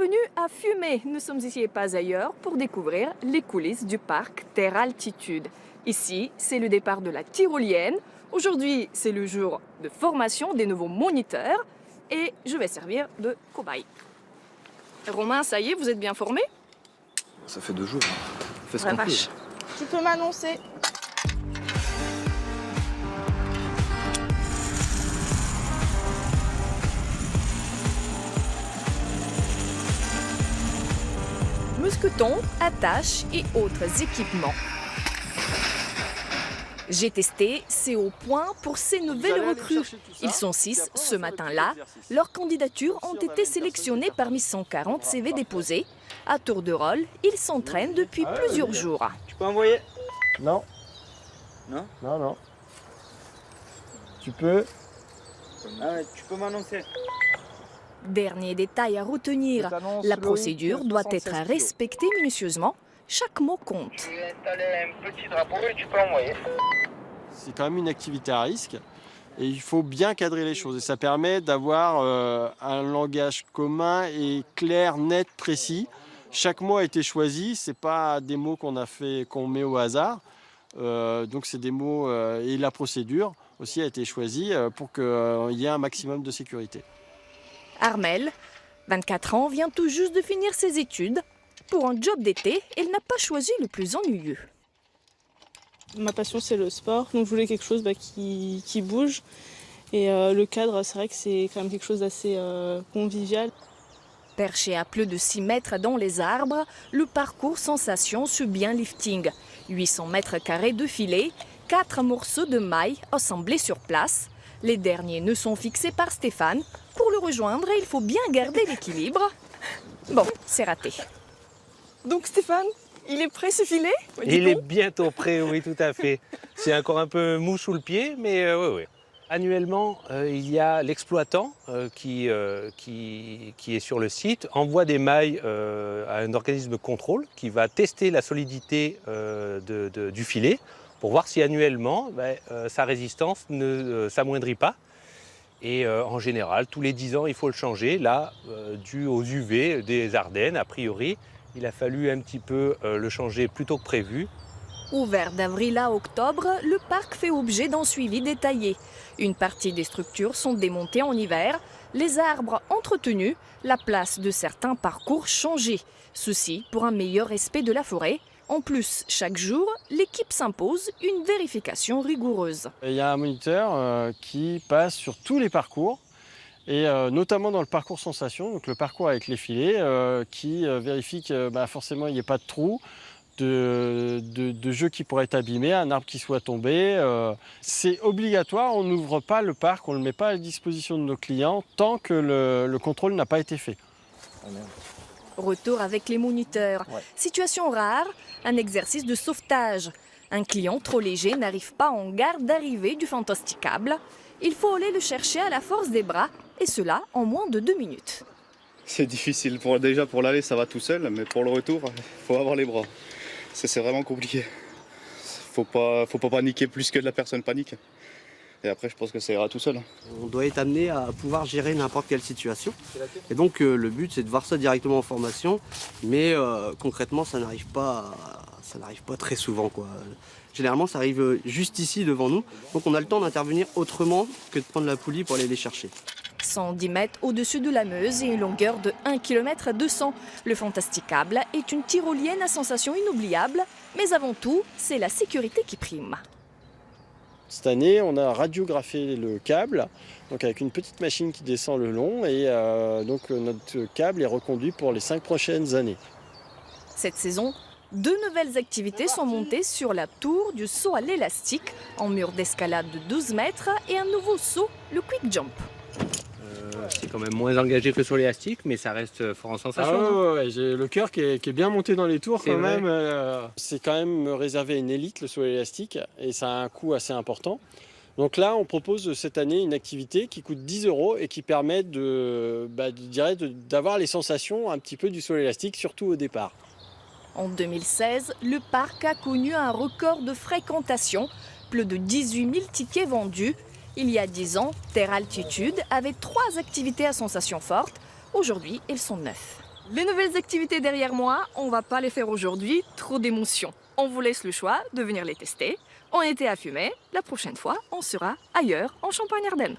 Bienvenue à Fumay. Nous sommes ici et pas ailleurs pour découvrir les coulisses du parc Terre Altitude. Ici, c'est le départ de la tyrolienne. Aujourd'hui, c'est le jour de formation des nouveaux moniteurs et je vais servir de cobaye. Romain, ça y est, vous êtes bien formé? Ça fait 2 jours. Fais ce La qu'on peut. vache. Tu peux m'annoncer. Mousquetons, attaches et autres équipements. J'ai testé, c'est au point pour ces nouvelles recrues. Ils sont 6 ce matin-là. Leurs candidatures ont été sélectionnées parmi 140 CV déposés. À tour de rôle, ils s'entraînent depuis plusieurs jours. Tu peux envoyer? Non. Non? Non, non. Tu peux. Ah ouais, tu peux m'annoncer. Dernier détail à retenir, la procédure doit être respectée minutieusement. Chaque mot compte. Je vais installer un petit drapeau et tu peux envoyer. C'est quand même une activité à risque et il faut bien cadrer les choses. Et ça permet d'avoir un langage commun et clair, net, précis. Chaque mot a été choisi, ce n'est pas des mots qu'on met au hasard. Donc c'est des mots et la procédure aussi a été choisie pour qu'il y ait un maximum de sécurité. Armelle, 24 ans, vient tout juste de finir ses études. Pour un job d'été, elle n'a pas choisi le plus ennuyeux. Ma passion, c'est le sport, donc je voulais quelque chose qui bouge. Et le cadre, c'est vrai que c'est quand même quelque chose d'assez convivial. Perché à plus de 6 mètres dans les arbres, le parcours sensation subit un lifting. 800 mètres carrés de filet, 4 morceaux de mailles assemblés sur place. Les derniers nœuds sont fixés par Stéphane. Pour le rejoindre, il faut bien garder l'équilibre. Bon, c'est raté. Donc Stéphane, il est prêt ce filet? Il est bientôt prêt, oui, tout à fait. C'est encore un peu mou sous le pied, mais oui. Annuellement, il y a l'exploitant qui est sur le site, envoie des mailles à un organisme de contrôle qui va tester la solidité du filet pour voir si annuellement sa résistance ne s'amoindrit pas. Et en général, tous les 10 ans, il faut le changer. Là, dû aux UV des Ardennes, a priori, il a fallu un petit peu le changer plus tôt que prévu. Ouvert d'avril à octobre, le parc fait objet d'un suivi détaillé. Une partie des structures sont démontées en hiver, les arbres entretenus, la place de certains parcours changée. Ceci pour un meilleur respect de la forêt. En plus, chaque jour, l'équipe s'impose une vérification rigoureuse. Il y a un moniteur qui passe sur tous les parcours, et notamment dans le parcours sensation, donc le parcours avec les filets, qui vérifie que forcément il n'y ait pas de trou, de jeux qui pourraient être abîmés, un arbre qui soit tombé. C'est obligatoire, on n'ouvre pas le parc, on ne le met pas à la disposition de nos clients tant que le contrôle n'a pas été fait. Retour avec les moniteurs. Ouais. Situation rare, un exercice de sauvetage. Un client trop léger n'arrive pas en gare d'arrivée du fantasticable. Il faut aller le chercher à la force des bras, et cela en moins de 2 minutes. C'est difficile. Déjà pour l'aller, ça va tout seul, mais pour le retour, il faut avoir les bras. C'est vraiment compliqué. Faut pas paniquer plus que la personne panique. Et après, je pense que ça ira tout seul. On doit être amené à pouvoir gérer n'importe quelle situation. Et donc le but, c'est de voir ça directement en formation. Mais concrètement, ça n'arrive pas très souvent, quoi. Généralement, ça arrive juste ici, devant nous. Donc on a le temps d'intervenir autrement que de prendre la poulie pour aller les chercher. 110 mètres au-dessus de la Meuse et une longueur de 1 km 200. Le fantasticable est une tyrolienne à sensation inoubliable. Mais avant tout, c'est la sécurité qui prime. Cette année, on a radiographié le câble, donc avec une petite machine qui descend le long, et donc notre câble est reconduit pour les 5 prochaines années. Cette saison, 2 nouvelles activités sont montées sur la tour du saut à l'élastique, en mur d'escalade de 12 mètres, et un nouveau saut, le quick jump. C'est quand même moins engagé que sur l'élastique, mais ça reste fort en sensation. Ah ouais, j'ai le cœur qui est bien monté dans les tours quand vrai. même. C'est quand même réservé à une élite, le saut à l'élastique, et ça a un coût assez important. Donc là, on propose cette année une activité qui coûte 10 € et qui permet d'avoir les sensations un petit peu du saut à l'élastique, surtout au départ. En 2016, le parc a connu un record de fréquentation, plus de 18 000 tickets vendus. Il y a 10 ans, Terre Altitude avait 3 activités à sensations fortes. Aujourd'hui, elles sont 9. Les nouvelles activités derrière moi, on va pas les faire aujourd'hui, trop d'émotions. On vous laisse le choix de venir les tester. On était à Fumay, la prochaine fois, on sera ailleurs en Champagne-Ardenne.